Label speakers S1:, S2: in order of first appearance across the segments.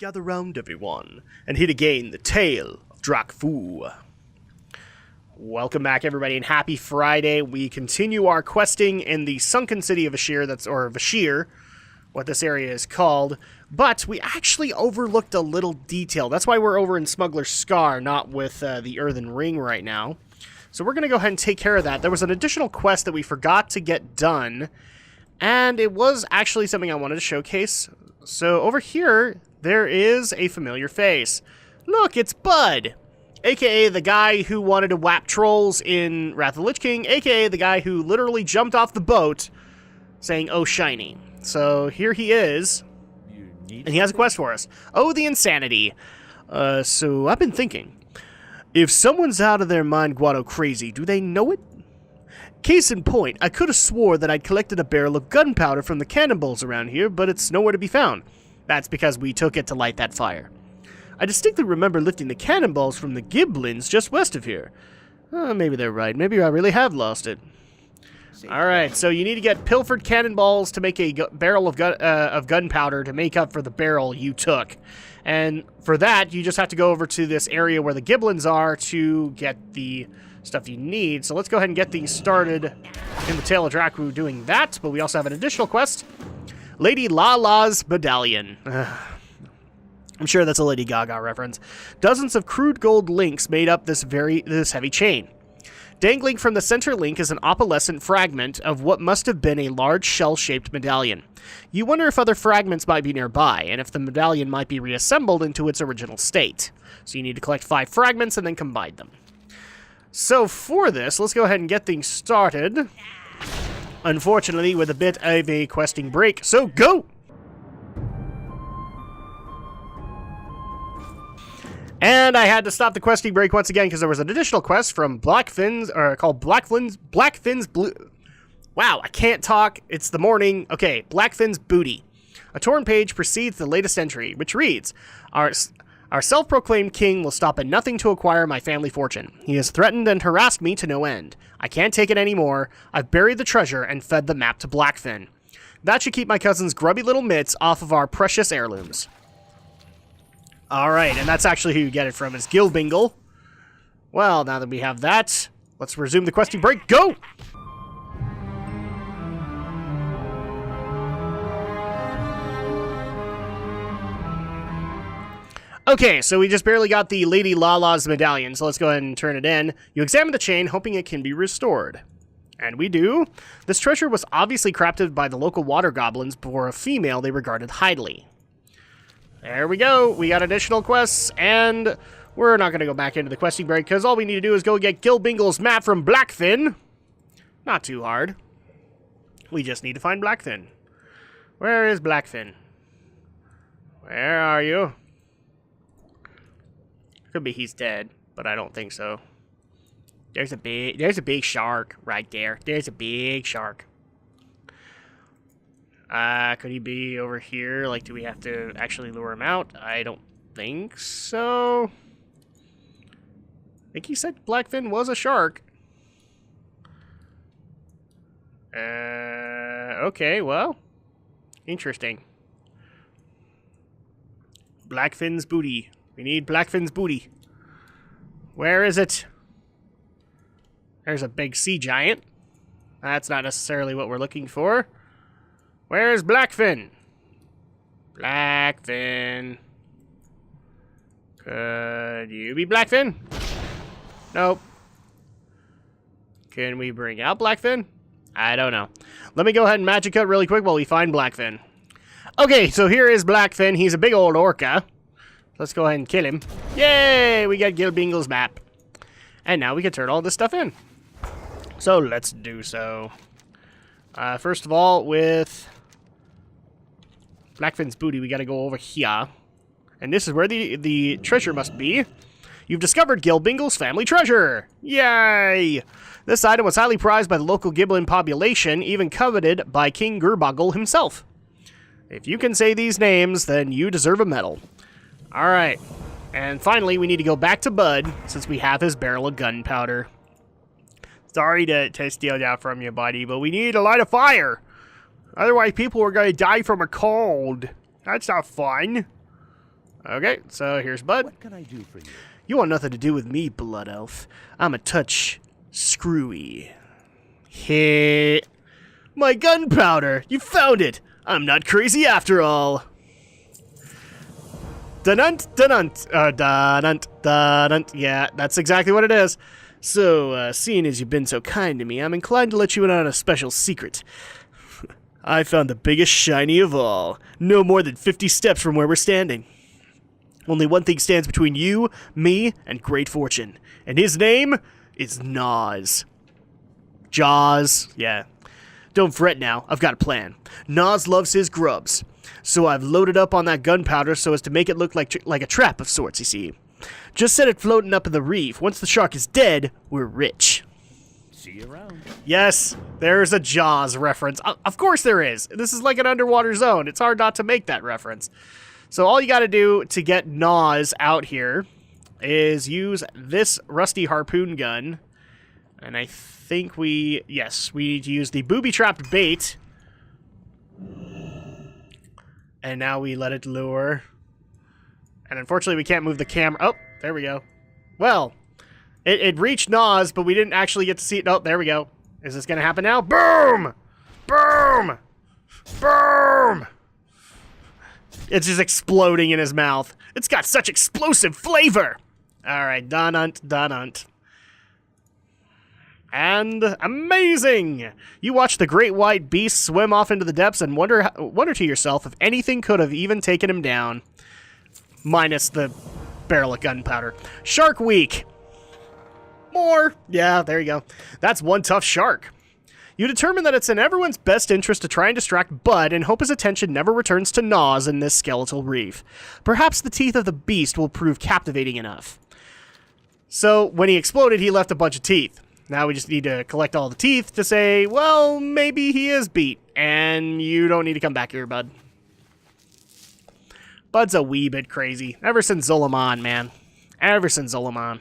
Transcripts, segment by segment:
S1: Gather round, everyone, and hear again the tale of Drakfu. Welcome back, everybody, and happy Friday. We continue our questing in the sunken city of Vashj'r, Vashj'r, what this area is called, but we actually overlooked a little detail. That's why we're over in Smuggler's Scar, not with the Earthen Ring right now. So we're going to go ahead and take care of that. There was an additional quest that we forgot to get done, and it was actually something I wanted to showcase. So over here, there is a familiar face. Look, it's Bud, aka the guy who wanted to whap trolls in Wrath of the Lich King, aka the guy who literally jumped off the boat saying, "Oh, shiny." So here he is, and he has a quest for us. Oh, the insanity. So I've been thinking, if someone's out of their mind guano crazy, do they know it? Case in point, I could have swore that I'd collected a barrel of gunpowder from the cannonballs around here, but it's nowhere to be found. That's because we took it to light that fire. I distinctly remember lifting the cannonballs from the Giblins just west of here. Maybe they're right. Maybe I really have lost it. Alright, so you need to get pilfered cannonballs to make a barrel of gunpowder to make up for the barrel you took. And for that, you just have to go over to this area where the Giblins are to get the stuff you need. So let's go ahead and get these started in the Tale of Drakfu doing that. But we also have an additional quest. Lady Lala's Medallion. I'm sure that's a Lady Gaga reference. Dozens of crude gold links made up this heavy chain. Dangling from the center link is an opalescent fragment of what must have been a large shell-shaped medallion. You wonder if other fragments might be nearby, and if the medallion might be reassembled into its original state. So you need to collect 5 fragments and then combine them. So for this, let's go ahead and get things started. Unfortunately, with a bit of a questing break, so go! And I had to stop the questing break once again because there was an additional quest from called Blackfin's Blue. Wow, I can't talk. It's the morning. Okay, Blackfin's Booty. A torn page precedes the latest entry, which reads, Our self-proclaimed king will stop at nothing to acquire my family fortune. He has threatened and harassed me to no end. I can't take it anymore. I've buried the treasure and fed the map to Blackfin. That should keep my cousin's grubby little mitts off of our precious heirlooms. Alright, and that's actually who you get it from, is Gilbingle. Well, now that we have that, let's resume the questing break. Go! Okay, so we just barely got the Lady Lala's medallion, so let's go ahead and turn it in. You examine the chain, hoping it can be restored. And we do. This treasure was obviously crafted by the local water goblins for a female they regarded highly. There we go. We got additional quests, and we're not going to go back into the questing break, because all we need to do is go get Gilbingle's map from Blackfin. Not too hard. We just need to find Blackfin. Where is Blackfin? Where are you? Could be he's dead, but I don't think so. There's a big shark right there. There's a big shark. Could he be over here? Like, do we have to actually lure him out? I don't think so. I think he said Blackfin was a shark. Okay, well. Interesting. Blackfin's booty. We need Blackfin's booty. Where is it? There's a big sea giant. That's not necessarily what we're looking for. Where's Blackfin? Blackfin. Could you be Blackfin? Nope. Can we bring out Blackfin? I don't know. Let me go ahead and magic cut really quick while we find Blackfin. Okay, so here is Blackfin. He's a big old orca. Let's go ahead and kill him. Yay! We got Gilbingle's map. And now we can turn all this stuff in. So let's do so. First of all, with Blackfin's booty, we gotta go over here. And this is where the treasure must be. You've discovered Gilbingle's family treasure! Yay! This item was highly prized by the local Giblin population, even coveted by King Gurboggle himself. If you can say these names, then you deserve a medal. Alright. And finally, we need to go back to Bud, since we have his barrel of gunpowder. Sorry to steal that from you, buddy, but we need to light a fire. Otherwise, people are going to die from a cold. That's not fun. Okay, so here's Bud.
S2: What can I do for you?
S1: You want nothing to do with me, Blood Elf. I'm a touch screwy. Hey, my gunpowder! You found it! I'm not crazy after all. Dununt, dununt, dununt, dununt. Yeah, that's exactly what it is. So, seeing as you've been so kind to me, I'm inclined to let you in on a special secret. I found the biggest shiny of all, no more than 50 steps from where we're standing. Only one thing stands between you, me, and great fortune, and his name is Nas. Jaws, yeah. Don't fret now, I've got a plan. Nas loves his grubs, so I've loaded up on that gunpowder so as to make it look like a trap of sorts, you see. Just set it floating up in the reef. Once the shark is dead, we're rich.
S2: See you around.
S1: Yes, there's a Jaws reference. Of course there is. This is like an underwater zone. It's hard not to make that reference. So all you got to do to get Nas out here is use this rusty harpoon gun. And I think we need to use the booby-trapped bait. And now we let it lure. And unfortunately, we can't move the camera. Oh, there we go. Well, it reached Nas, but we didn't actually get to see it. Oh, there we go. Is this going to happen now? Boom! Boom! Boom! It's just exploding in his mouth. It's got such explosive flavor! Alright, done-unt, done-unt. And amazing! You watch the great white beast swim off into the depths and wonder to yourself if anything could have even taken him down. Minus the barrel of gunpowder. Shark Week! More! Yeah, there you go. That's one tough shark. You determine that it's in everyone's best interest to try and distract Bud and hope his attention never returns to Nas in this skeletal reef. Perhaps the teeth of the beast will prove captivating enough. So, when he exploded, he left a bunch of teeth. Now we just need to collect all the teeth to say, well, maybe he is beat, and you don't need to come back here, Bud. Bud's a wee bit crazy. Ever since Zolaman, man. Ever since Zolaman.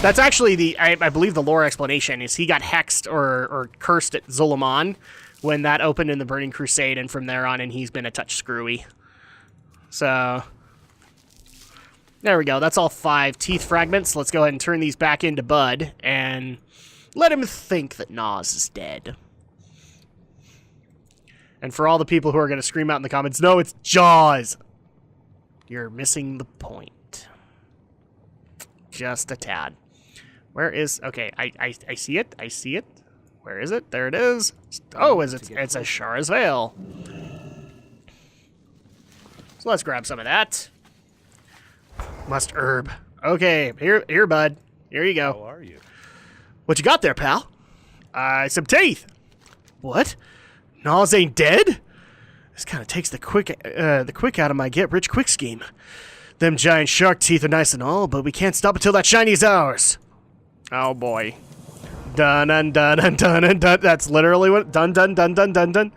S1: That's actually I believe the lore explanation is he got hexed or cursed at Zolaman when that opened in the Burning Crusade, and from there on in he's been a touch screwy. So, there we go. That's all 5 teeth fragments. Let's go ahead and turn these back into Bud and let him think that Nas is dead. And for all the people who are going to scream out in the comments, no, it's Jaws! You're missing the point. Just a tad. Where is... Okay, I see it. I see it. Where is it? There it is. Oh, it's a Shara's Veil. So let's grab some of that. Must herb. Okay, here, Bud. Here you go.
S2: How are you?
S1: What you got there, pal? Some teeth. What? Nas ain't dead? This kind of takes the quick out of my get-rich-quick scheme. Them giant shark teeth are nice and all, but we can't stop until that shiny's ours. Oh boy. Dun dun dun dun dun dun. That's literally what. Dun dun dun dun dun dun.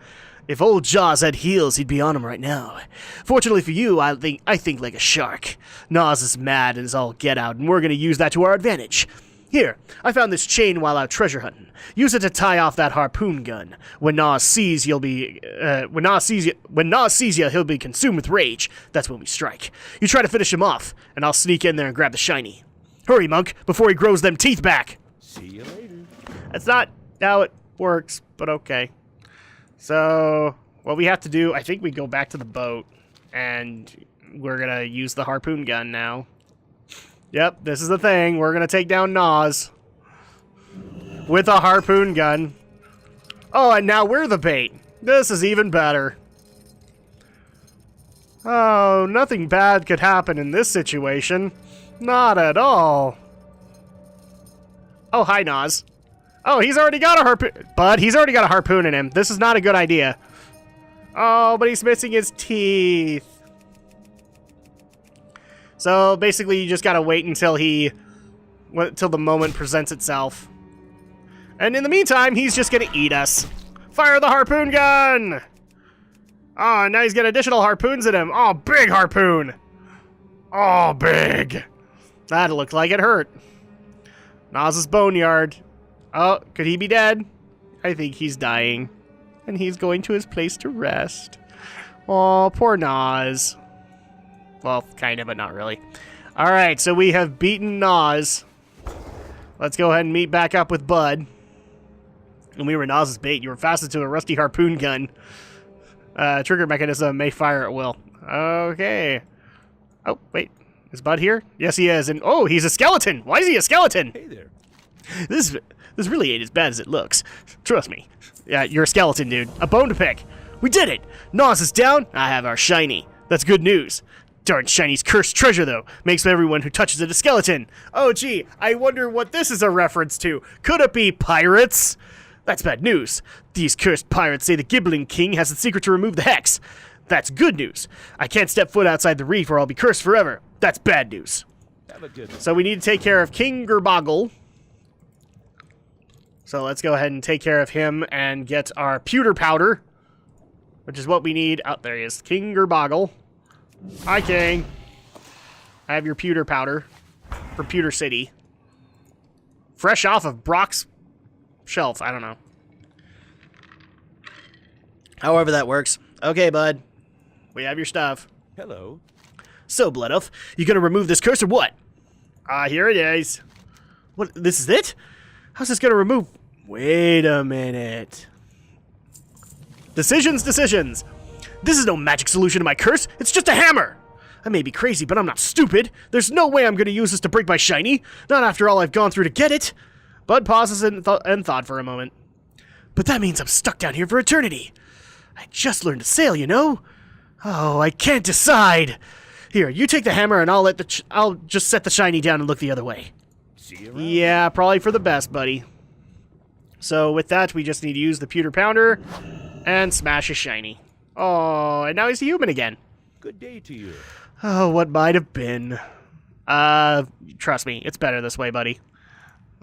S1: If old Jaws had heels, he'd be on 'em right now. Fortunately for you, I think like a shark. Nas is mad and is all get out, and we're gonna use that to our advantage. Here, I found this chain while out treasure hunting. Use it to tie off that harpoon gun. When Nas sees you, he'll be consumed with rage. That's when we strike. You try to finish him off, and I'll sneak in there and grab the shiny. Hurry, monk, before he grows them teeth back.
S2: See you later.
S1: That's not how it works, but okay. So, what we have to do, I think we go back to the boat, and we're gonna use the harpoon gun now. Yep, this is the thing. We're gonna take down Nas with a harpoon gun. Oh, and now we're the bait. This is even better. Oh, nothing bad could happen in this situation. Not at all. Oh, hi, Nas. Oh, he's already got a harpoon. But he's already got a harpoon in him. This is not a good idea. Oh, but he's missing his teeth. So basically, you just gotta wait until the moment presents itself. And in the meantime, he's just gonna eat us. Fire the harpoon gun! Oh, now he's got additional harpoons in him. Oh, big harpoon! Oh, big! That looked like it hurt. Nas's boneyard. Oh, could he be dead? I think he's dying. And he's going to his place to rest. Oh, poor Nas. Well, kind of, but not really. All right, so we have beaten Nas. Let's go ahead and meet back up with Bud. And we were Nas's bait. You were fastened to a rusty harpoon gun. Trigger mechanism may fire at will. Okay. Oh, wait. Is Bud here? Yes, he is. And oh, he's a skeleton. Why is he a skeleton?
S2: Hey there.
S1: This really ain't as bad as it looks. Trust me. Yeah, you're a skeleton, dude. A bone to pick. We did it. Nas is down. I have our shiny. That's good news. Darn Shiny's cursed treasure, though, makes everyone who touches it a skeleton. Oh, gee, I wonder what this is a reference to. Could it be pirates? That's bad news. These cursed pirates say the Gibbling King has the secret to remove the hex. That's good news. I can't step foot outside the reef or I'll be cursed forever. That's bad news.
S2: Have a good one.
S1: So we need to take care of King Gerboggle. So let's go ahead and take care of him and get our pewter powder, which is what we need. Oh, there he is. King Gerboggle. Hi, King. I have your pewter powder for Pewter City. Fresh off of Brock's shelf. I don't know. However that works. Okay, bud. We have your stuff.
S2: Hello.
S1: So, Blood Elf, you gonna remove this curse or what? Here it is. What, this is it? How's this gonna remove? Wait a minute. Decisions. This is no magic solution to my curse. It's just a hammer. I may be crazy, but I'm not stupid. There's no way I'm gonna use this to break my shiny. Not after all I've gone through to get it. Bud pauses and thought for a moment. But that means I'm stuck down here for eternity. I just learned to sail, you know? Oh, I can't decide. Here, you take the hammer and I'll just set the shiny down and look the other way.
S2: See you around.
S1: Yeah, probably for the best, buddy. So with that, we just need to use the pewter pounder and smash a shiny. Oh, and now he's a human again.
S2: Good day to you.
S1: Oh, what might have been. Trust me, it's better this way, buddy.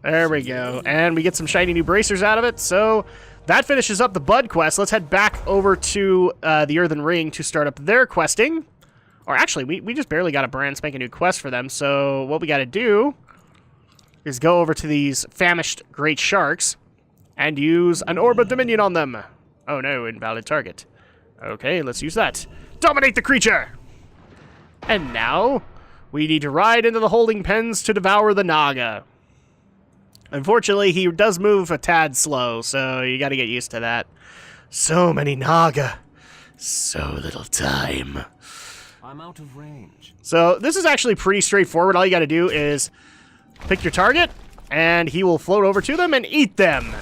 S1: There we go. And we get some shiny new bracers out of it, so that finishes up the Bud quest. Let's head back over to the Earthen Ring to start up their questing. Or actually, we just barely got a brand spanking new quest for them, so what we gotta do is go over to these famished great sharks and use an Orb of Dominion on them. Oh no, invalid target. Okay, let's use that. Dominate the creature! And now, we need to ride into the holding pens to devour the Naga. Unfortunately, he does move a tad slow, so you gotta get used to that. So many Naga. So little time.
S3: I'm out of range.
S1: So this is actually pretty straightforward. All you gotta do is pick your target, and he will float over to them and eat them.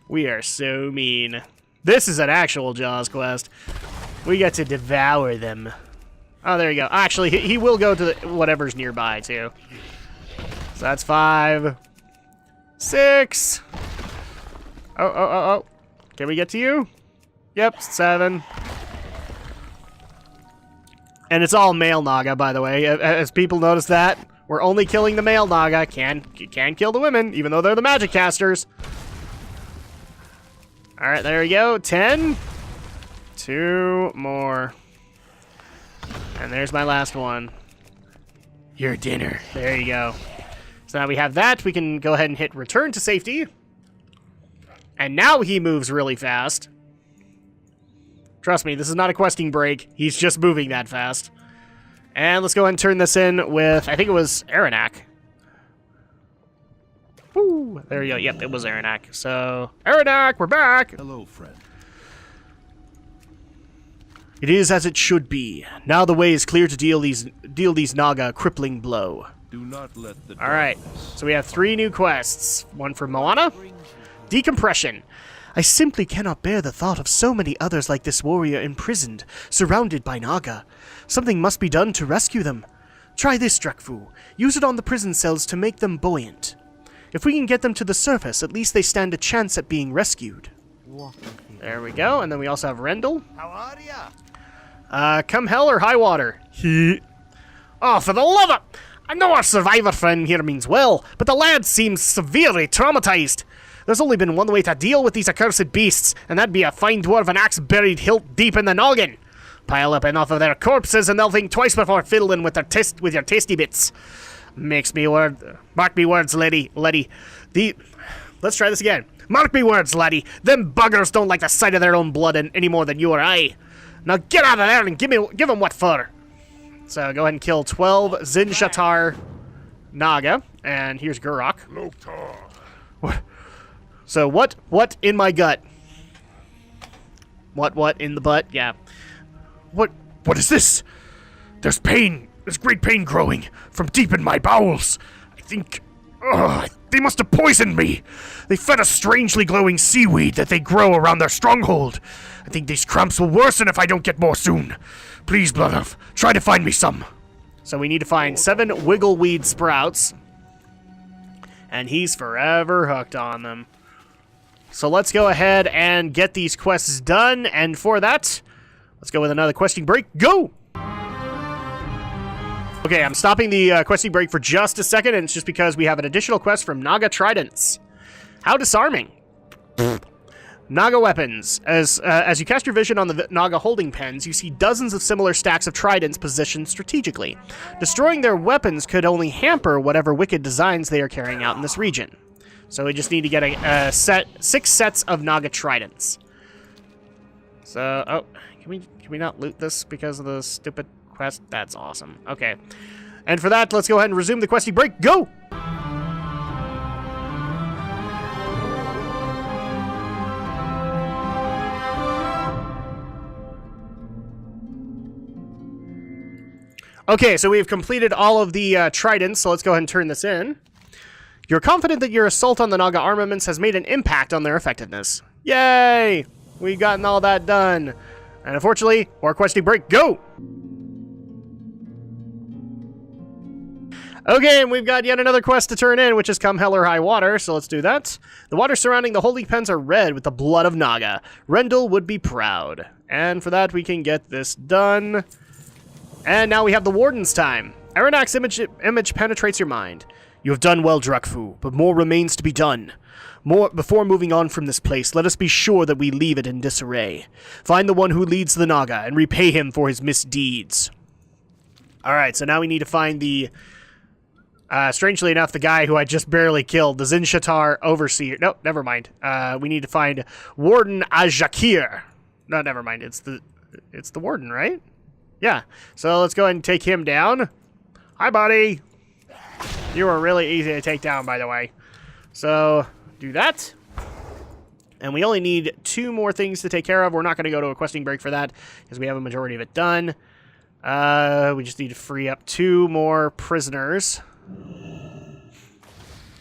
S1: We are so mean. This is an actual Jaws quest. We get to devour them. Oh, there you go. Actually, he will go to whatever's nearby, too. So that's 5, 6. Oh. Can we get to you? Yep, 7. And it's all male Naga, by the way. As people notice that, we're only killing the male Naga. You can kill the women, even though they're the magic casters. All right, there we go. 10. 2 more. And there's my last one. Your dinner. There you go. So now we have that. We can go ahead and hit return to safety. And now he moves really fast. Trust me, this is not a questing break. He's just moving that fast. And let's go ahead and turn this in with, I think it was Aranak. Woo! There you go. Yep, it was Aranak. So, Aranak, we're back!
S3: Hello, friend.
S1: It is as it should be. Now the way is clear to deal these Naga a crippling blow.
S3: Do not let the
S1: Alright, so we have 3 new quests. One for Moana. Decompression. I simply cannot bear the thought of so many others like this warrior imprisoned, surrounded by Naga. Something must be done to rescue them. Try this, Drakfu. Use it on the prison cells to make them buoyant. If we can get them to the surface, at least they stand a chance at being rescued. There we go, and then we also have Rendell.
S3: How are ya?
S1: Come hell or high water. Oh, for the love of... I know our survivor friend here means well, but the lad seems severely traumatized. There's only been one way to deal with these accursed beasts, and that'd be a fine dwarven axe buried hilt deep in the noggin. Pile up enough of their corpses, and they'll think twice before fiddling with your tasty bits. Mark me words, laddie. Let's try this again. Mark me words, laddie. Them buggers don't like the sight of their own blood any more than you or I. Now get out of there and give him what for. So go ahead and kill 12 Zinjatar Naga. And here's Gurok. What? So what in my gut? What in the butt? Yeah. What is this? There's pain. There's great pain growing from deep in my bowels. I think... they must have poisoned me. They fed a strangely glowing seaweed that they grow around their stronghold. I think these cramps will worsen if I don't get more soon. Please, Bloodelf, try to find me some. So we need to find 7 wiggleweed sprouts. And he's forever hooked on them. So let's go ahead and get these quests done. And for that, let's go with another questing break. Go! Okay, I'm stopping the questing break for just a second, and it's just because we have an additional quest from Naga Tridents. How disarming. Naga weapons. As you cast your vision on the Naga holding pens, you see dozens of similar stacks of tridents positioned strategically. Destroying their weapons could only hamper whatever wicked designs they are carrying out in this region. So we just need to get 6 sets of Naga tridents. So, oh, can we not loot this because of the stupid quest? That's awesome. Okay. And for that, let's go ahead and resume the questing break. Go! Okay, so we've completed all of the tridents, so let's go ahead and turn this in. You're confident that your assault on the Naga armaments has made an impact on their effectiveness. Yay! We've gotten all that done. And unfortunately, more questing break. Go! Okay, and we've got yet another quest to turn in, which is Come Hell or High Water, so let's do that. The water surrounding the holding pens are red with the blood of Naga. Rendell would be proud. And for that, we can get this done. And now we have the Warden's time. Aronak's image penetrates your mind. You have done well, Drakfu, but more remains to be done. Before moving on from this place, let us be sure that we leave it in disarray. Find the one who leads the Naga and repay him for his misdeeds. Alright, so now we need to find the... strangely enough, the guy who I just barely killed, the Zinshatar Overseer. No, never mind. We need to find Warden Ajakir. No, never mind. It's the Warden, right? Yeah. So let's go ahead and take him down. Hi, buddy. You were really easy to take down, by the way. So, do that. And we only need 2 more things to take care of. We're not going to go to a questing break for that, because we have a majority of it done. We just need to free up 2 more prisoners.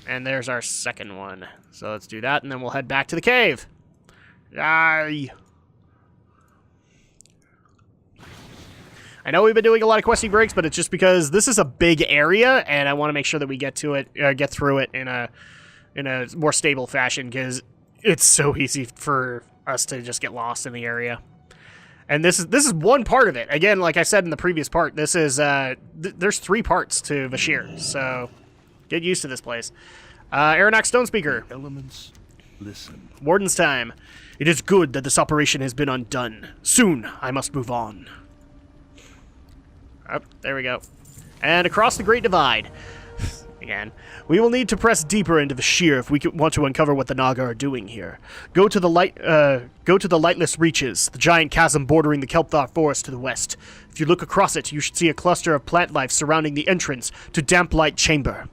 S1: And there's our second one. So let's do that, and then we'll head back to the cave. Yay! I know we've been doing a lot of questing breaks, but it's just because this is a big area, and I want to make sure that we get through it in a more stable fashion, because it's so easy for us to just get lost in the area. And this is one part of it. Again, like I said in the previous part, this is there's 3 parts to Vashj'r, so get used to this place. Aronak Stonespeaker.
S2: Elements, listen.
S1: Warden's time. It is good that this operation has been undone. Soon, I must move on. Oh, there we go. And across the Great Divide. Again, we will need to press deeper into Vashj'r if we want to uncover what the Naga are doing here. Go to the lightless reaches, the giant chasm bordering the Kelpthar forest to the west. If you look across it, you should see a cluster of plant life surrounding the entrance to Damp Light Chamber.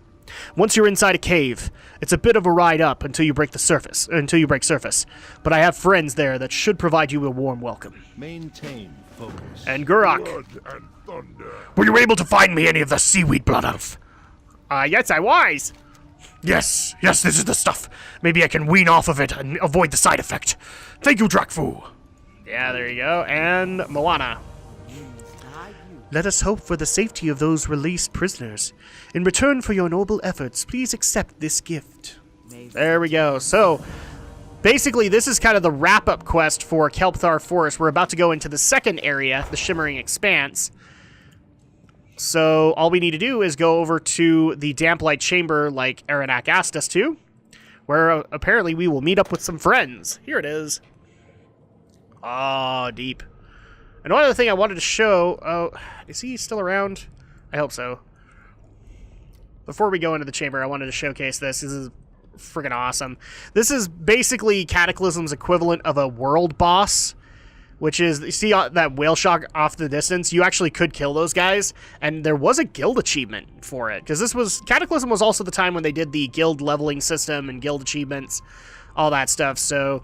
S1: Once you're inside a cave, it's a bit of a ride up until you break surface. But I have friends there that should provide you a warm welcome.
S2: Maintain focus.
S1: And Gurok.
S3: Blood and thunder.
S1: Were you able to find me any of the seaweed, Blood Elf? Yes, I was. Yes, this is the stuff. Maybe I can wean off of it and avoid the side effect. Thank you, Drakfu. Yeah, there you go. And Moana. Let us hope for the safety of those released prisoners. In return for your noble efforts, please accept this gift. There we go. So, basically, this is kind of the wrap-up quest for Kelpthar Forest. We're about to go into the second area, the Shimmering Expanse. So all we need to do is go over to the Damp Light Chamber like Aronak asked us to, where apparently we will meet up with some friends. Here it is. Ah, deep. And one other thing I wanted to show... Oh, is he still around? I hope so. Before we go into the chamber, I wanted to showcase this. This is freaking awesome. This is basically Cataclysm's equivalent of a world boss. which is, you see that whale shark off the distance? You actually could kill those guys, and there was a guild achievement for it, because Cataclysm was also the time when they did the guild leveling system and guild achievements, all that stuff. So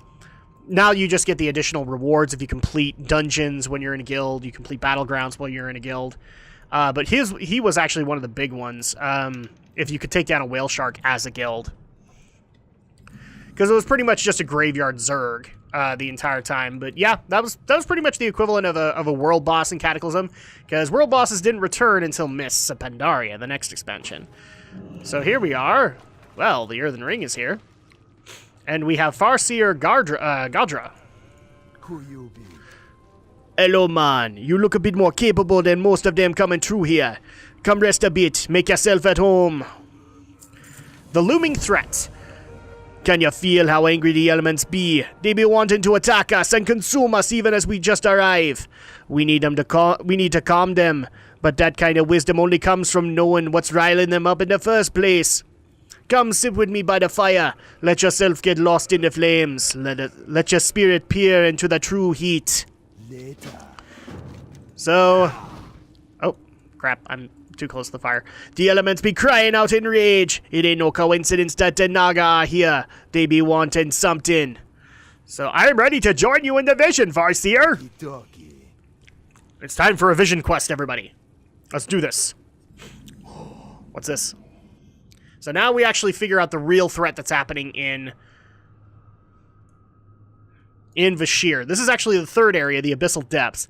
S1: now you just get the additional rewards if you complete dungeons when you're in a guild, you complete battlegrounds while you're in a guild. But he was actually one of the big ones, if you could take down a whale shark as a guild. Because it was pretty much just a graveyard Zerg the entire time. But yeah, that was pretty much the equivalent of a world boss in Cataclysm, because world bosses didn't return until Mists of Pandaria, the next expansion. So here we are. Well, the Earthen Ring is here. And we have Vashj'r Gadra.
S2: Who you be?
S1: Hello, man. You look a bit more capable than most of them coming through here. Come rest a bit. Make yourself at home. The looming threat. Can you feel how angry the elements be? They be wanting to attack us and consume us even as we just arrive. We need to calm them, but that kind of wisdom only comes from knowing what's riling them up in the first place. Come sit with me by the fire. Let yourself get lost in the flames. Let your spirit peer into the true heat.
S2: Later.
S1: So, oh crap, I'm too close to the fire. The elements be crying out in rage. It ain't no coincidence that the Naga are here. They be wanting something. So I'm ready to join you in the vision, Vashj'r. It's time for a vision quest, everybody. Let's do this. What's this? So now we actually figure out the real threat that's happening in Vashj'r. This is actually the third area, the Abyssal Depths.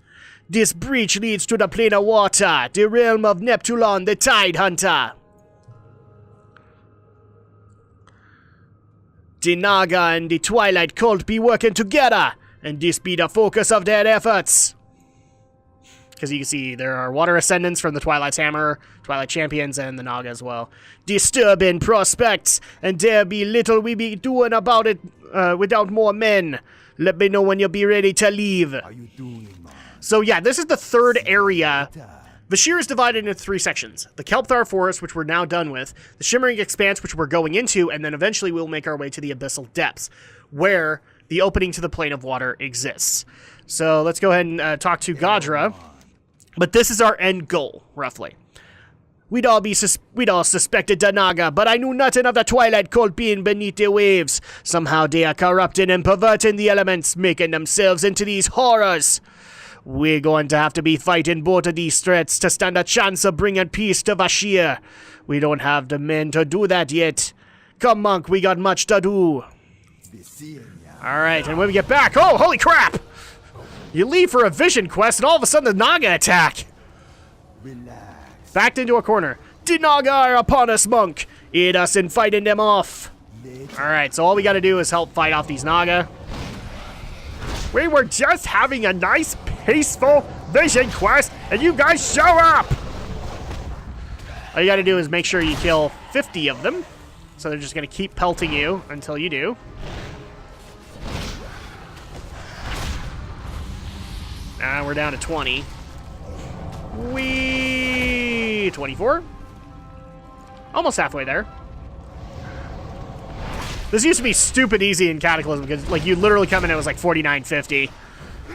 S1: This breach leads to the plane of water, the realm of Neptulon, the Tide Hunter. The Naga and the Twilight Cult be working together, and this be the focus of their efforts. Because you can see there are water ascendants from the Twilight's Hammer, Twilight Champions, and the Naga as well. Disturbing prospects, and there be little we be doing about it without more men. Let me know when you'll be ready to leave.
S2: Are you doing, man?
S1: So yeah, this is the third area. Vashj'r is divided into three sections. The Kelpthar Forest, which we're now done with, the Shimmering Expanse, which we're going into, and then eventually we'll make our way to the Abyssal Depths, where the opening to the Plane of Water exists. So let's go ahead and talk to Gadra. But this is our end goal, roughly. We'd all suspected the Naga, but I knew nothing of the Twilight Cult being beneath the waves. Somehow they are corrupting and perverting the elements, making themselves into these horrors. We're going to have to be fighting both of these threats to stand a chance of bringing peace to Vashj'r. We don't have the men to do that yet. Come, monk, we got much to do. Alright, and when we get back... Oh, holy crap! You leave for a vision quest, and all of a sudden the Naga attack!
S2: Relax.
S1: Backed into a corner. The Naga are upon us, monk! Aid us in fighting them off. Alright, so all we gotta do is help fight off these Naga. We were just having a nice, peaceful vision quest, and you guys show up! All you gotta do is make sure you kill 50 of them. So they're just gonna keep pelting you until you do. Now we're down to 20. 24? Almost halfway there. This used to be stupid easy in Cataclysm because, like, you literally come in and it was like 49.50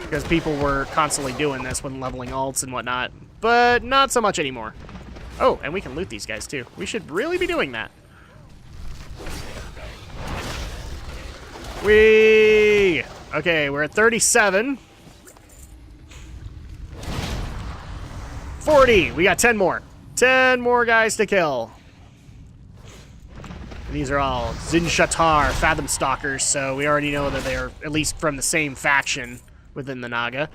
S1: because people were constantly doing this when leveling alts and whatnot, but not so much anymore. Oh, and we can loot these guys too. We should really be doing that. Okay, we're at 37. 40. We got 10 more. 10 more guys to kill. These are all Zinshatar Fathom Stalkers, so we already know that they are at least from the same faction within the Naga.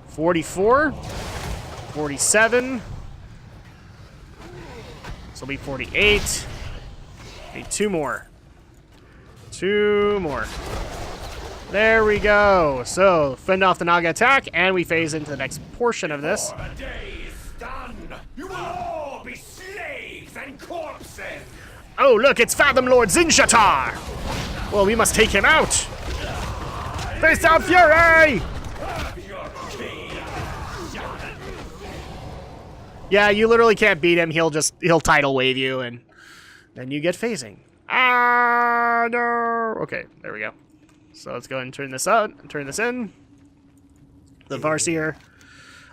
S1: 44. 47. This will be 48. Need 2 more. 2 more. There we go. So, fend off the Naga attack, and we phase into the next portion of this.
S4: The day is done. You will all be slaves and corpses.
S1: Oh, look, it's Fathom Lord Zinshatar! Well, we must take him out! Face down Fury! Yeah, you literally can't beat him. He'll tidal wave you, and then you get phasing. Ah, no! Okay, there we go. So let's go ahead and turn this out, turn this in. the Vashj'r.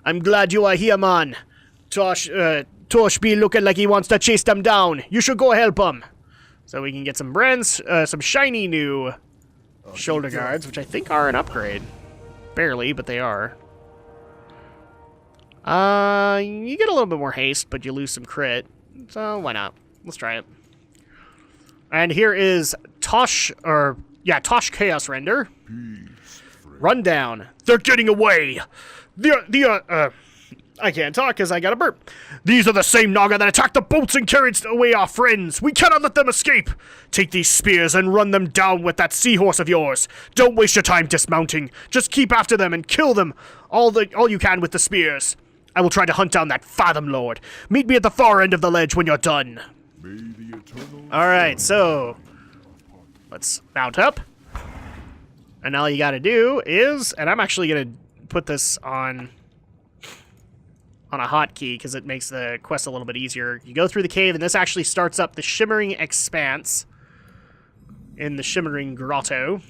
S1: I'm glad you are here, man. Tosh be looking like he wants to chase them down. You should go help him. So we can get some some shiny new shoulder guards, which I think are an upgrade. Barely, but they are. You get a little bit more haste, but you lose some crit. So why not? Let's try it. And here is Tosh Chaos Render. Rundown. They're getting away. I can't talk because I got a burp. These are the same Naga that attacked the boats and carried away our friends. We cannot let them escape. Take these spears and run them down with that seahorse of yours. Don't waste your time dismounting. Just keep after them and kill them all you can with the spears. I will try to hunt down that Fathom Lord. Meet me at the far end of the ledge when you're done. Alright, so let's mount up. And all you gotta do is, and I'm actually gonna put this on a hotkey because it makes the quest a little bit easier. You go through the cave, and this actually starts up the Shimmering Expanse in the Shimmering Grotto.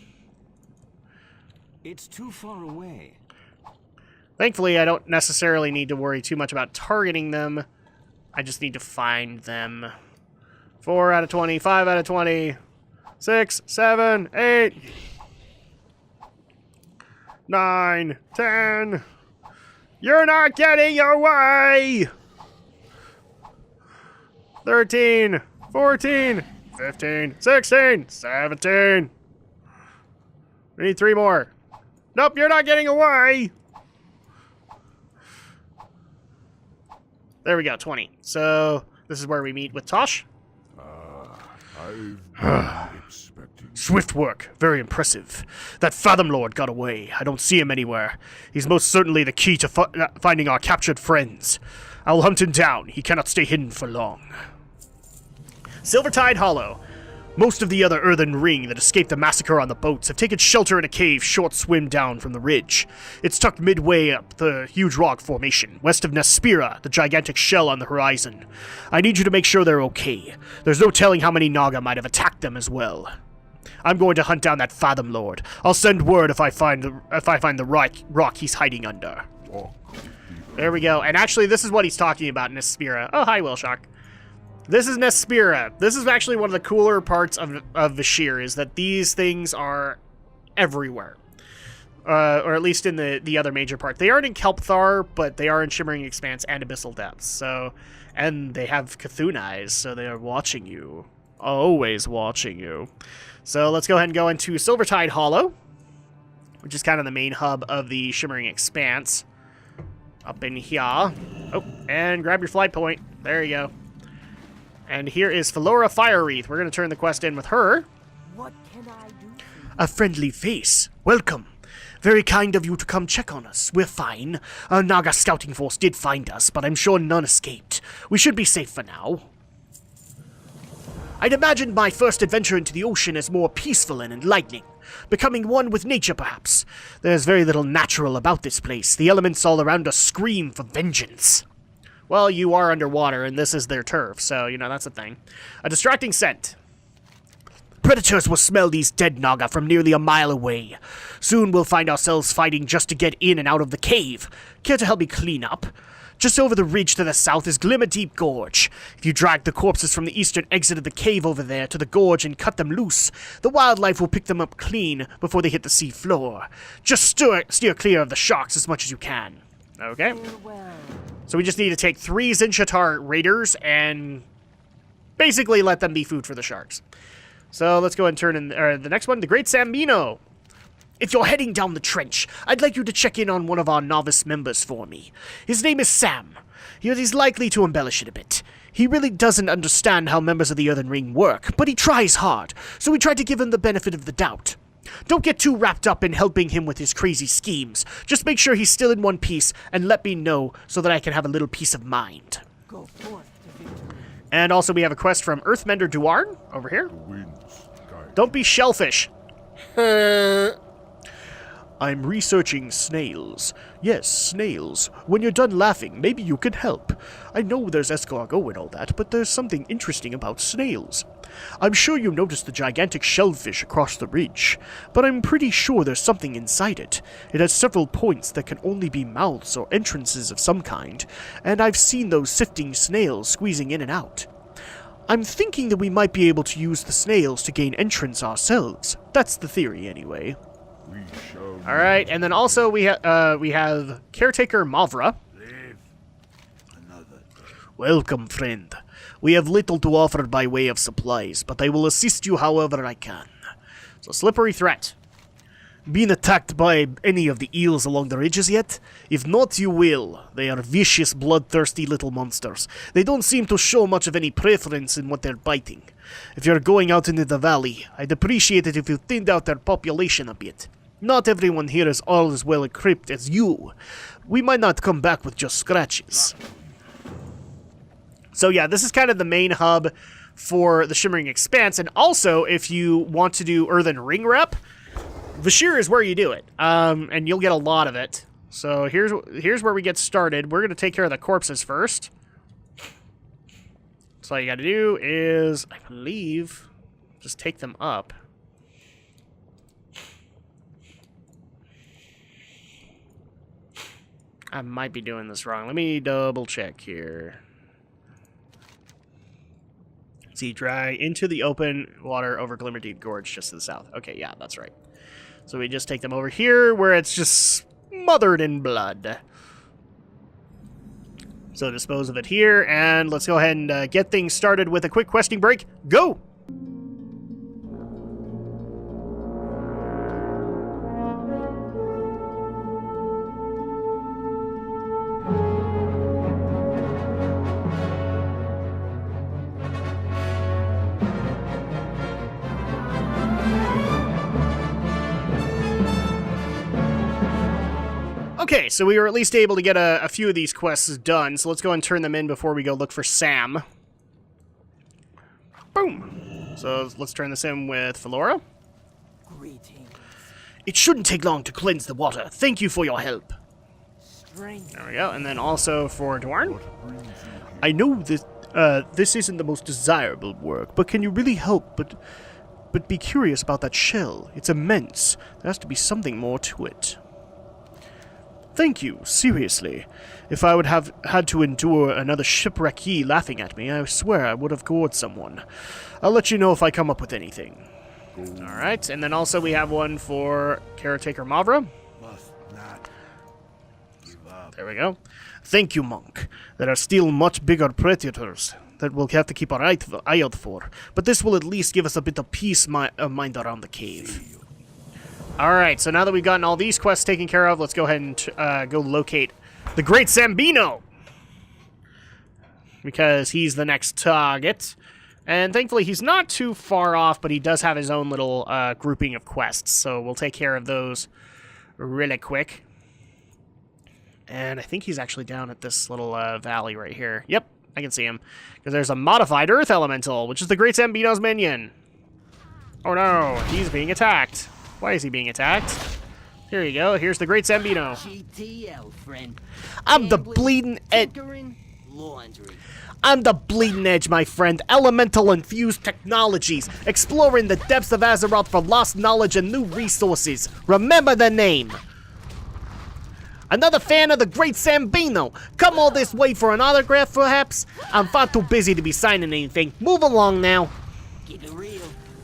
S3: It's too far away.
S1: Thankfully, I don't necessarily need to worry too much about targeting them. I just need to find them. 4 out of 20, 5 out of 20, 6, 7, 8, 9, 10. You're not getting away! 13, 14, 15, 16, 17. We need 3 more. Nope, you're not getting away! There we go, 20. So, this is where we meet with Tosh. Swift work. Very impressive. That Fathom Lord got away. I don't see him anywhere. He's most certainly the key to finding our captured friends. I will hunt him down. He cannot stay hidden for long. Silvertide Hollow. Most of the other earthen ring that escaped the massacre on the boats have taken shelter in a cave short swim down from the ridge. It's tucked midway up the huge rock formation, west of Nespira, the gigantic shell on the horizon. I need you to make sure they're okay. There's no telling how many Naga might have attacked them as well. I'm going to hunt down that Fathom Lord. I'll send word if I find the rock he's hiding under. There we go. And actually, this is what he's talking about, Nespira. Oh, hi, Willshock. This is Nespira. This is actually one of the cooler parts of Vashj'r, is that these things are everywhere. Or at least in the other major part. They aren't in Kelpthar, but they are in Shimmering Expanse and Abyssal Depths. So, and they have Cthulhu eyes, so they are watching you. Always watching you. So let's go ahead and go into Silvertide Hollow, which is kind of the main hub of the Shimmering Expanse. Up in here. Oh, and grab your flight point. There you go. And here is Philora Firewreath. We're going to turn the quest in with her.
S5: What can I do?
S1: A friendly face. Welcome. Very kind of you to come check on us. We're fine. Our Naga scouting force did find us, but I'm sure none escaped. We should be safe for now. I'd imagined my first adventure into the ocean as more peaceful and enlightening. Becoming one with nature, perhaps. There's very little natural about this place. The elements all around us scream for vengeance. Well, you are underwater, and this is their turf, so, you know, that's a thing. A distracting scent. Predators will smell these dead Naga from nearly a mile away. Soon we'll find ourselves fighting just to get in and out of the cave. Care to help me clean up? Just over the ridge to the south is Glimmerdeep Gorge. If you drag the corpses from the eastern exit of the cave over there to the gorge and cut them loose, the wildlife will pick them up clean before they hit the sea floor. Just steer clear of the sharks as much as you can. Okay? So we just need to take 3 Zinshatar raiders and basically let them be food for the sharks. So let's go ahead and turn in the next one, the Great Sambino. If you're heading down the trench, I'd like you to check in on one of our novice members for me. His name is Sam. He's likely to embellish it a bit. He really doesn't understand how members of the Earthen Ring work, but he tries hard, so we tried to give him the benefit of the doubt. Don't get too wrapped up in helping him with his crazy schemes. Just make sure he's still in one piece and let me know so that I can have a little peace of mind.
S5: Go forth to victory.
S1: And also we have a quest from Earthmender Duarn over here. Don't be shellfish. I'm researching snails. Yes, snails. When you're done laughing, maybe you can help. I know there's escargot and all that, but there's something interesting about snails. I'm sure you noticed the gigantic shellfish across the ridge, but I'm pretty sure there's something inside it. It has several points that can only be mouths or entrances of some kind, and I've seen those sifting snails squeezing in and out. I'm thinking that we might be able to use the snails to gain entrance ourselves. That's the theory, anyway. Alright, and then also we have Caretaker Mavra. Welcome, friend. We have little to offer by way of supplies, but I will assist you however I can. So, slippery threat. Been attacked by any of the eels along the ridges yet? If not, you will. They are vicious, bloodthirsty little monsters. They don't seem to show much of any preference in what they're biting. If you're going out into the valley, I'd appreciate it if you thinned out their population a bit. Not everyone here is all as well equipped as you. We might not come back with just scratches. So yeah, this is kind of the main hub for the Shimmering Expanse, and also if you want to do Earthen Ring Rep, Vashj'r is where you do it, and you'll get a lot of it. So here's where we get started. We're going to take care of the corpses first. So all you got to do is, I believe, just take them up. I might be doing this wrong. Let me double check here. See, dry into the open water over Glimmerdeep Gorge just to the south. Okay, yeah, that's right. So we just take them over here where it's just smothered in blood. So dispose of it here, and let's go ahead and get things started with a quick questing break. Go! Okay, so we were at least able to get a few of these quests done, so let's go and turn them in before we go look for Sam. Boom! So let's turn this in with Philora.
S5: Greetings.
S1: It shouldn't take long to cleanse the water. Thank you for your help.
S5: Strength.
S1: There we go, and then also for Dwarn. I know this, this isn't the most desirable work, but can you really help but be curious about that shell? It's immense. There has to be something more to it. Thank you, seriously. If I would have had to endure another shipwreckee laughing at me, I swear I would have gored someone. I'll let you know if I come up with anything. Alright, and then also we have one for Caretaker Mavra.
S2: Must not give up.
S1: There we go. Thank you, monk. There are still much bigger predators that we'll have to keep our eye out for, but this will at least give us a bit of peace of mind around the cave. Alright, so now that we've gotten all these quests taken care of, let's go ahead and go locate the Great Zambino, because he's the next target. And thankfully he's not too far off, but he does have his own little grouping of quests, so we'll take care of those really quick. And I think he's actually down at this little valley right here. Yep, I can see him, because there's a modified Earth Elemental, which is the Great Zambino's minion. Oh no, he's being attacked. Why is he being attacked? Here you go. Here's the Great Zambino.
S5: GTL, friend.
S1: I'm the bleeding edge. I'm the bleeding edge, my friend. Elemental infused technologies, exploring the depths of Azeroth for lost knowledge and new resources. Remember the name. Another fan of the Great Zambino. Come all this way for an autograph, perhaps? I'm far too busy to be signing anything. Move along now.
S5: Keep it real.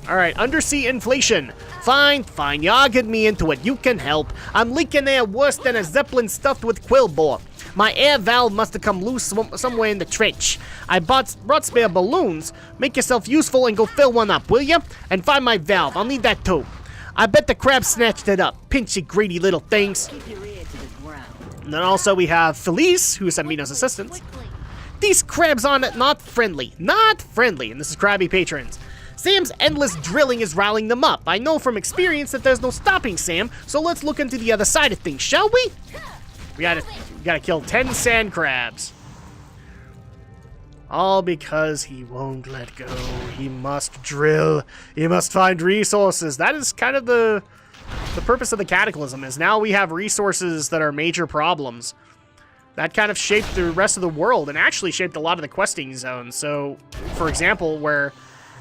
S1: Alright, undersea inflation. Fine, you argued me into it. You can help. I'm leaking air worse than a zeppelin stuffed with quillbore. My air valve must have come loose somewhere in the trench. I brought spare balloons. Make yourself useful and go fill one up, will ya? And find my valve. I'll need that too. I bet the crab snatched it up. Pinch you greedy little things.
S5: Keep your ear to the ground.
S1: And then also we have Felice, who is Zambino's assistant. These crabs aren't not friendly. Not friendly. And this is Krabby Patrons. Sam's endless drilling is riling them up. I know from experience that there's no stopping Sam, so let's look into the other side of things, shall we? We gotta kill 10 sand crabs. All because he won't let go. He must drill. He must find resources. That is kind of the the purpose of the Cataclysm is now we have resources that are major problems. That kind of shaped the rest of the world and actually shaped a lot of the questing zones. So, for example, where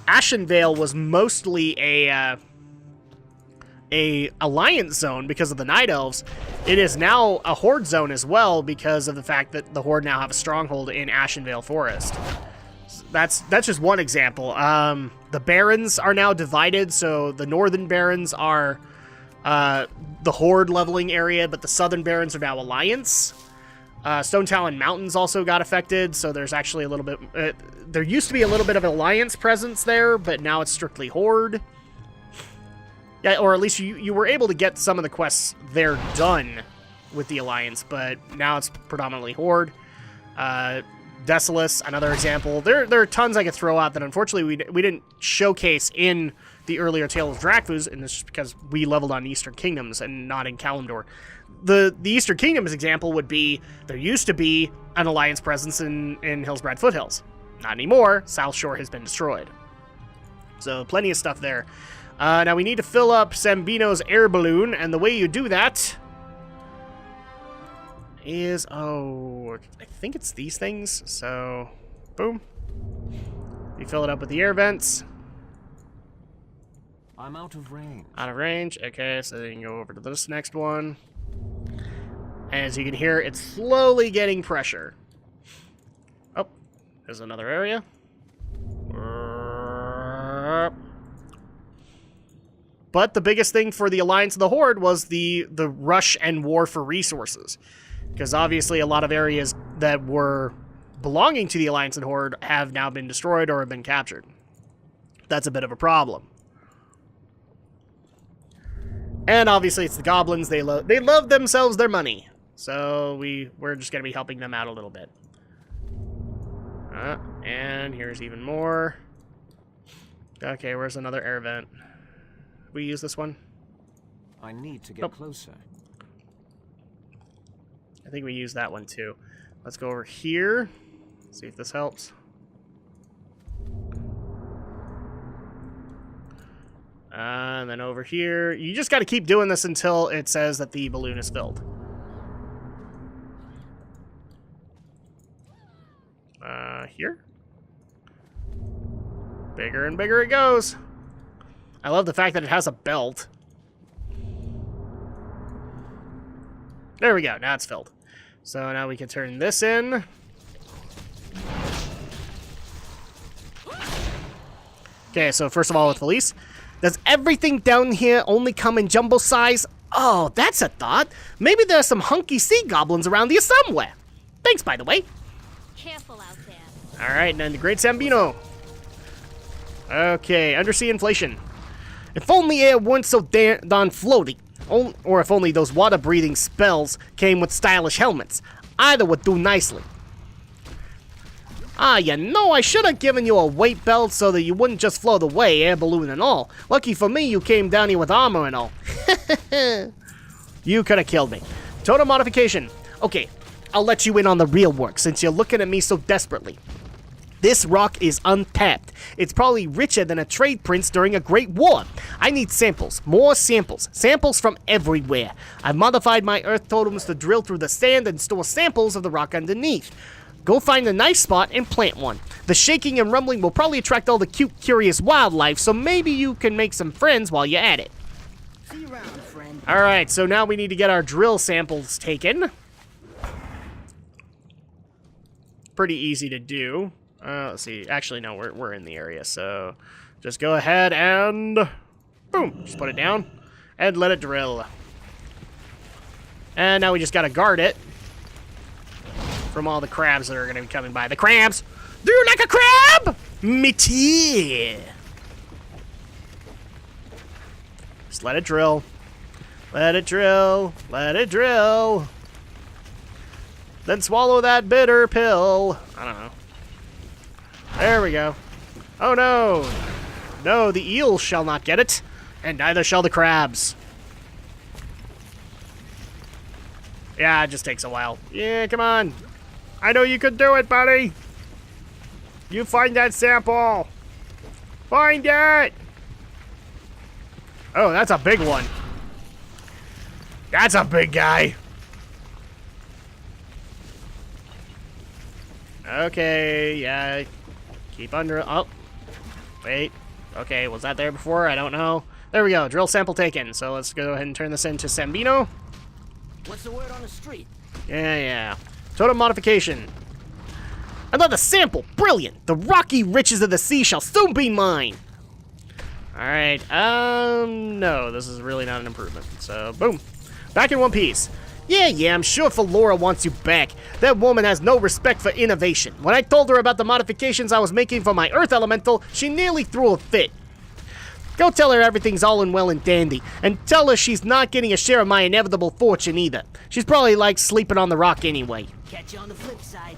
S1: Ashenvale was mostly a alliance zone because of the Night Elves, it is now a Horde zone as well because of the fact that the Horde now have a stronghold in Ashenvale Forest. That's just one example. The Barrens are now divided, so the Northern Barrens are the Horde leveling area, but the Southern Barrens are now Alliance. Stone Talon Mountains also got affected, so there's actually a little bit... there used to be a little bit of Alliance presence there, but now it's strictly Horde. Yeah, or at least you were able to get some of the quests there done with the Alliance, but now it's predominantly Horde. Desolus, another example. There are tons I could throw out that unfortunately we didn't showcase in the earlier Tale of Drakfu's, and this is because we leveled on Eastern Kingdoms and not in Kalimdor. The Eastern Kingdoms example would be, there used to be an Alliance presence in Hillsbrad Foothills. Not anymore. South Shore has been destroyed. So plenty of stuff there. Now we need to fill up Sambino's air balloon, and the way you do that is, I think it's these things. So, boom. You fill it up with the air vents.
S3: I'm out of range.
S1: Out of range. Okay, so then you can go over to this next one. As you can hear, it's slowly getting pressure. Oh, there's another area. But the biggest thing for the Alliance and the Horde was the rush and war for resources. Because obviously a lot of areas that were belonging to the Alliance and Horde have now been destroyed or have been captured. That's a bit of a problem. And obviously it's the goblins. They love themselves their money. So we're just going to be helping them out a little bit. And here's even more. Okay, where's another air vent? We use this one?
S3: I need to get closer.
S1: I think we use that one too. Let's go over here. See if this helps. And then over here. You just got to keep doing this until it says that the balloon is filled. Here. Bigger and bigger it goes. I love the fact that it has a belt. There we go. Now it's filled. So now we can turn this in. Okay, so first of all with Felice. Does everything down here only come in jumbo size? Oh, that's a thought. Maybe there's some hunky sea goblins around here somewhere. Thanks, by the way.
S6: Careful out there.
S1: All right, and then the Great Sambino. Okay, undersea inflation. If only air weren't so darn floaty. Or if only those water-breathing spells came with stylish helmets. Either would do nicely. You know, I should have given you a weight belt so that you wouldn't just float away, air balloon and all. Lucky for me, you came down here with armor and all. You could have killed me. Totem modification. Okay, I'll let you in on the real work since you're looking at me so desperately. This rock is untapped. It's probably richer than a trade prince during a great war. I need samples. More samples. Samples from everywhere. I've modified my earth totems to drill through the sand and store samples of the rock underneath. Go find a nice spot and plant one. The shaking and rumbling will probably attract all the cute, curious wildlife, so maybe you can make some friends while you're at it.
S5: See you around, friend.
S1: Alright, so now we need to get our drill samples taken. Pretty easy to do. Let's see. Actually, no, we're in the area, so just go ahead and boom, just put it down and let it drill. And now we just gotta guard it from all the crabs that are gonna be coming by. The crabs! Do you like a crab? Me too. Just let it drill. Let it drill. Let it drill. Then swallow that bitter pill. I don't know. There we go. Oh no! No, the eel shall not get it, and neither shall the crabs. Yeah, it just takes a while. Yeah, come on. I know you could do it, buddy. You find that sample. Find it! Oh, that's a big one. That's a big guy. Okay, yeah. Keep under... Oh. Wait. Okay, was that there before? I don't know. There we go. Drill sample taken. So let's go ahead and turn this into Sambino.
S5: What's the word on the street?
S1: Yeah. Totem modification. Another sample. Brilliant. The rocky riches of the sea shall soon be mine. Alright. No. This is really not an improvement. So, boom. Back in one piece. Yeah, I'm sure Felora wants you back. That woman has no respect for innovation. When I told her about the modifications I was making for my Earth Elemental, she nearly threw a fit. Go tell her everything's all in well and dandy, and tell her she's not getting a share of my inevitable fortune either. She's probably like sleeping on the rock anyway.
S5: Catch you on the flip side.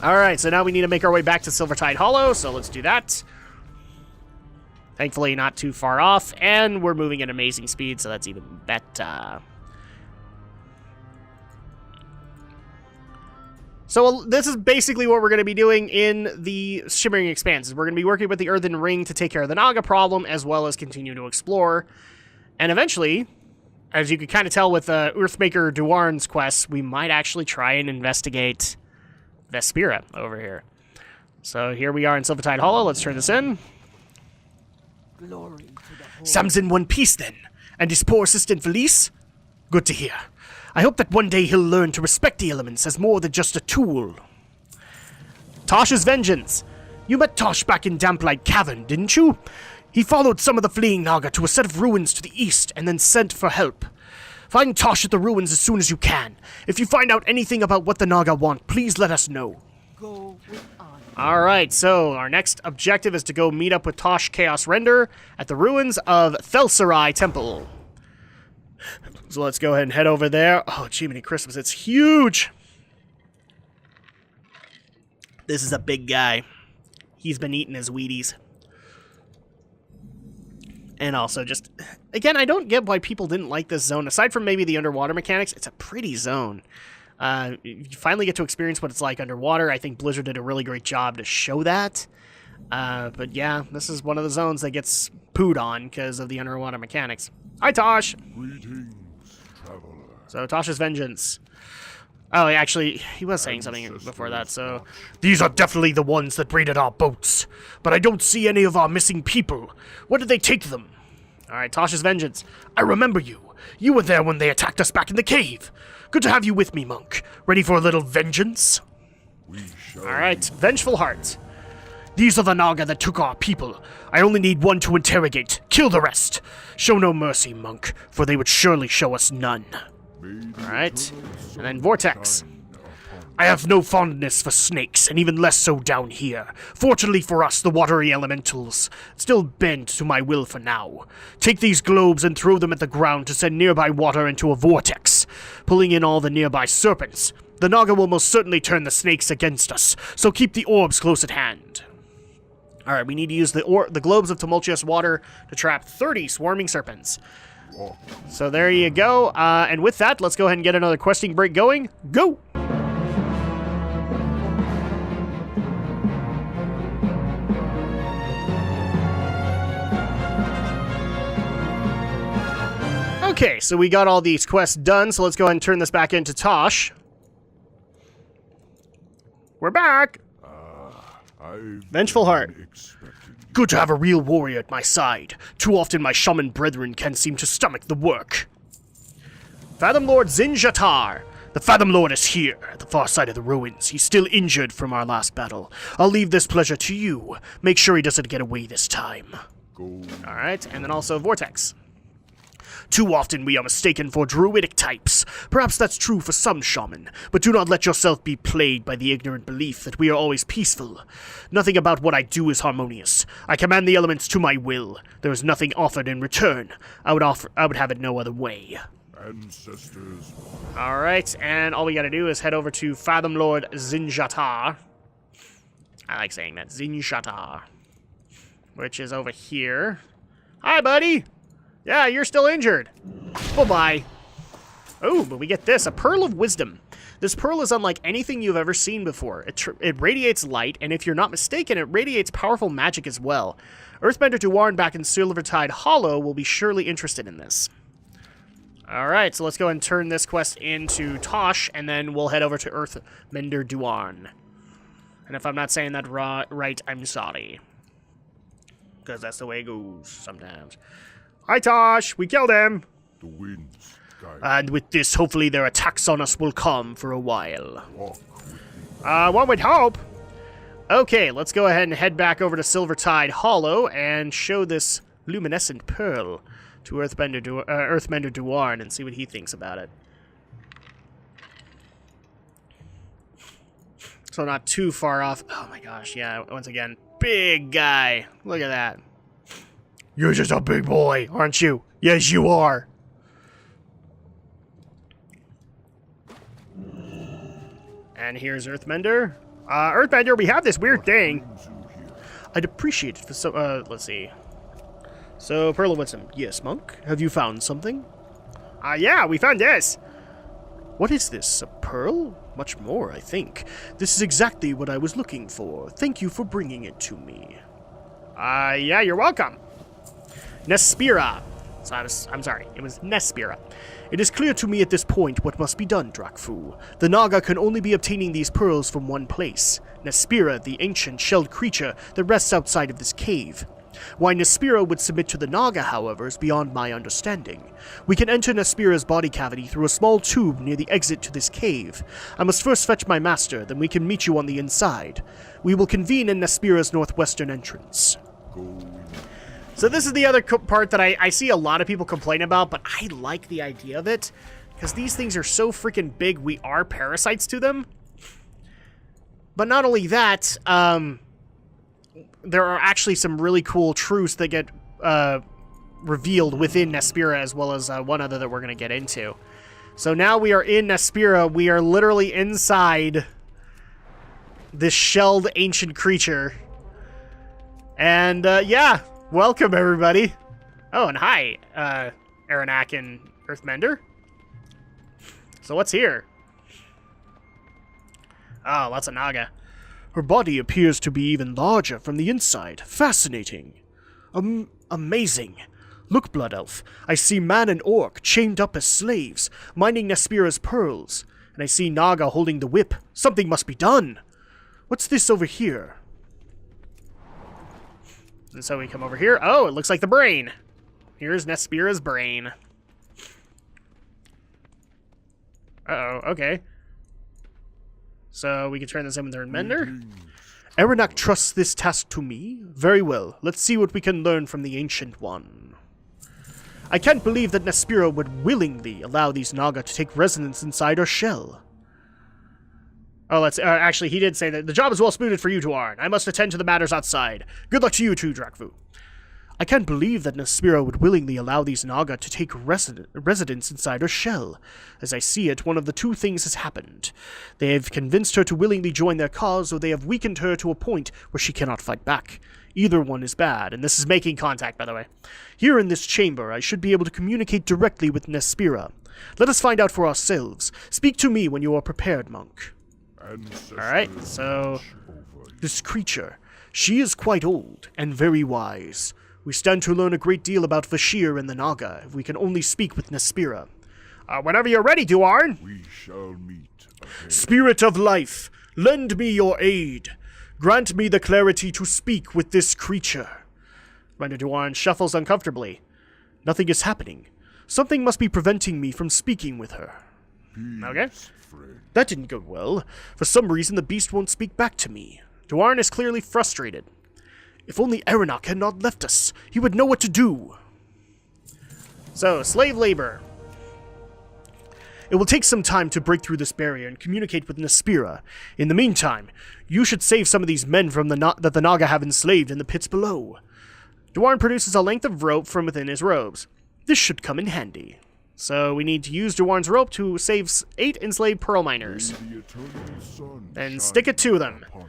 S1: Alright, so now we need to make our way back to Silvertide Hollow, so let's do that. Thankfully not too far off, and we're moving at amazing speed, so that's even better. So this is basically what we're going to be doing in the Shimmering Expanses. We're going to be working with the Earthen Ring to take care of the Naga problem, as well as continue to explore. And eventually, as you can kind of tell with Earthmaker Duarn's quest, we might actually try and investigate Vashj'r over here. So here we are in Silvertide Hollow. Let's turn this in.
S5: Glory to the whole.
S1: Sam's in one piece then. And his poor assistant Felice? Good to hear. I hope that one day he'll learn to respect the elements as more than just a tool. Tosh's vengeance. You met Tosh back in Damplight Cavern, didn't you? He followed some of the fleeing Naga to a set of ruins to the east and then sent for help. Find Tosh at the ruins as soon as you can. If you find out anything about what the Naga want, please let us know.
S5: Go with honor.
S1: Alright, so our next objective is to go meet up with Tosh Chaos Render at the ruins of Thelsarai Temple. So let's go ahead and head over there. Oh, Jiminy Christmas, it's huge! This is a big guy. He's been eating his Wheaties. And also just... Again, I don't get why people didn't like this zone. Aside from maybe the underwater mechanics, it's a pretty zone. You finally get to experience what it's like underwater. I think Blizzard did a really great job to show that. But yeah, this is one of the zones that gets pooed on because of the underwater mechanics. Hi, Tosh!
S2: Greetings, traveler.
S1: So, Tosh's vengeance. Oh, actually, he was saying something before that, so... These are definitely the ones that raided our boats, but I don't see any of our missing people. Where did they take them? Alright, Tosh's vengeance. I remember you. You were there when they attacked us back in the cave. Good to have you with me, monk. Ready for a little vengeance? Alright, Vengeful Heart. These are the Naga that took our people. I only need one to interrogate. Kill the rest. Show no mercy, monk, for they would surely show us none. Alright, and then Vortex. I have no fondness for snakes, and even less so down here. Fortunately for us, the watery elementals still bend to my will for now. Take these globes and throw them at the ground to send nearby water into a vortex, pulling in all the nearby serpents. The Naga will most certainly turn the snakes against us, so keep the orbs close at hand. Alright, we need to use the globes of tumultuous water to trap 30 swarming serpents. So there you go, and with that, let's go ahead and get another questing break going. Go! Okay, so we got all these quests done, so let's go ahead and turn this back into Tosh. We're back! Vengeful Heart. Good to have a real warrior at my side. Too often my shaman brethren can't seem to stomach the work. Fathom Lord Zinjatar. The Fathom Lord is here, at the far side of the ruins. He's still injured from our last battle. I'll leave this pleasure to you. Make sure he doesn't get away this time. Alright, and then also Vortex. Too often we are mistaken for druidic types. Perhaps that's true for some shaman, but do not let yourself be plagued by the ignorant belief that we are always peaceful. Nothing about what I do is harmonious. I command the elements to my will. There is nothing offered in return. I would have it no other way.
S2: Ancestors.
S1: Alright, and all we gotta do is head over to Fathom Lord Zinjatar. I like saying that, Zinjatar. Which is over here. Hi, buddy! Yeah, you're still injured. Bye-bye. Oh, but we get this, a Pearl of Wisdom. This pearl is unlike anything you've ever seen before. It radiates light, and if you're not mistaken, it radiates powerful magic as well. Earthbender Duarn back in Silvertide Hollow will be surely interested in this. Alright, so let's go and turn this quest into Tosh, and then we'll head over to Earthmender Duarn. And if I'm not saying that right, I'm sorry. Because that's the way it goes sometimes. Hi, Tosh! We killed him!
S2: The winds guide.
S1: And with this, hopefully their attacks on us will calm for a while.
S2: Walk with me.
S1: One would hope. Okay, let's go ahead and head back over to Silvertide Hollow and show this luminescent pearl to Earthmender Duarn and see what he thinks about it. So not too far off. Oh my gosh, yeah, once again, big guy. Look at that. You're just a big boy, aren't you? Yes, you are. And here's Earthmender. Earthmender, we have this weird thing.
S2: Brings you here.
S1: I'd appreciate it for some, let's see. So, Pearl of Wisdom. Yes, monk? Have you found something? Yeah, we found this. What is this? A pearl? Much more, I think. This is exactly what I was looking for. Thank you for bringing it to me. Yeah, you're welcome. Nespira. So I'm sorry, it was Nespira. It is clear to me at this point what must be done, Drakfu. The Naga can only be obtaining these pearls from one place. Nespira, the ancient shelled creature that rests outside of this cave. Why Nespira would submit to the Naga, however, is beyond my understanding. We can enter Nespira's body cavity through a small tube near the exit to this cave. I must first fetch my master, then we can meet you on the inside. We will convene in Nespira's northwestern entrance. So this is the other part that I see a lot of people complain about, but I like the idea of it, because these things are so freaking big, we are parasites to them. But not only that, there are actually some really cool truths that get revealed within Nespira, as well as one other that we're going to get into. So now we are in Nespira. We are literally inside this shelled ancient creature. And, yeah, welcome, everybody. Oh, and hi, Aranak and Earthmender. So what's here? Oh, lots of Naga. Her body appears to be even larger from the inside. Fascinating. Amazing. Look, Blood Elf. I see man and orc chained up as slaves, mining Nespira's pearls. And I see Naga holding the whip. Something must be done. What's this over here? And so we come over here. Oh, it looks like the brain. Here's Nespira's brain. Uh-oh, okay. So we can turn this in with Earthmender. Aranak trusts this task to me? Very well. Let's see what we can learn from the Ancient One. I can't believe that Nespira would willingly allow these Naga to take residence inside her shell. Oh, let's... actually, he did say that the job is well suited for you, Duarn. I must attend to the matters outside. Good luck to you too, Drakfu. I can't believe that Nespira would willingly allow these Naga to take residence inside her shell. As I see it, one of the two things has happened. They have convinced her to willingly join their cause, or they have weakened her to a point where she cannot fight back. Either one is bad, and this is making contact, by the way. Here in this chamber, I should be able to communicate directly with Nespira. Let us find out for ourselves. Speak to me when you are prepared, monk. Alright, so... this creature. She is quite old, and very wise. We stand to learn a great deal about Vashj'r and the Naga, if we can only speak with Nespira. Whenever you're ready, Duarn.
S2: We shall meet again.
S1: Spirit of life, lend me your aid. Grant me the clarity to speak with this creature. Commander Duarn shuffles uncomfortably. Nothing is happening. Something must be preventing me from speaking with her. Okay.
S2: Friend.
S1: That didn't go well. For some reason, the beast won't speak back to me. Duarn is clearly frustrated. If only Aranak had not left us, he would know what to do. So, slave labor. It will take some time to break through this barrier and communicate with Nespira. In the meantime, you should save some of these men from that the Naga have enslaved in the pits below. Duarn produces a length of rope from within his robes. This should come in handy. So we need to use Duarn's rope to save 8 enslaved pearl miners.
S2: The eternal sun
S1: And stick it to them.
S2: upon thee.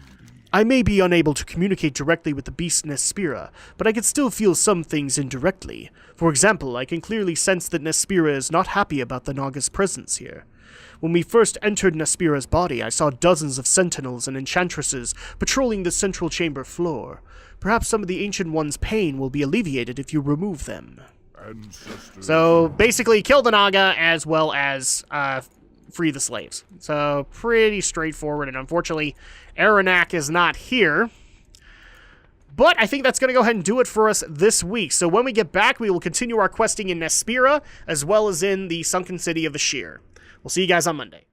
S1: I may be unable to communicate directly with the beast Nespira, but I can still feel some things indirectly. For example, I can clearly sense that Nespira is not happy about the Naga's presence here. When we first entered Nespira's body, I saw dozens of sentinels and enchantresses patrolling the central chamber floor. Perhaps some of the Ancient One's pain will be alleviated if you remove them.
S2: Ancestors.
S1: So basically, kill the Naga as well as free the slaves. So pretty straightforward, and unfortunately, Aranak is not here. But I think that's going to go ahead and do it for us this week. So when we get back, we will continue our questing in Nespira, as well as in the Sunken City of Vashj'r. We'll see you guys on Monday.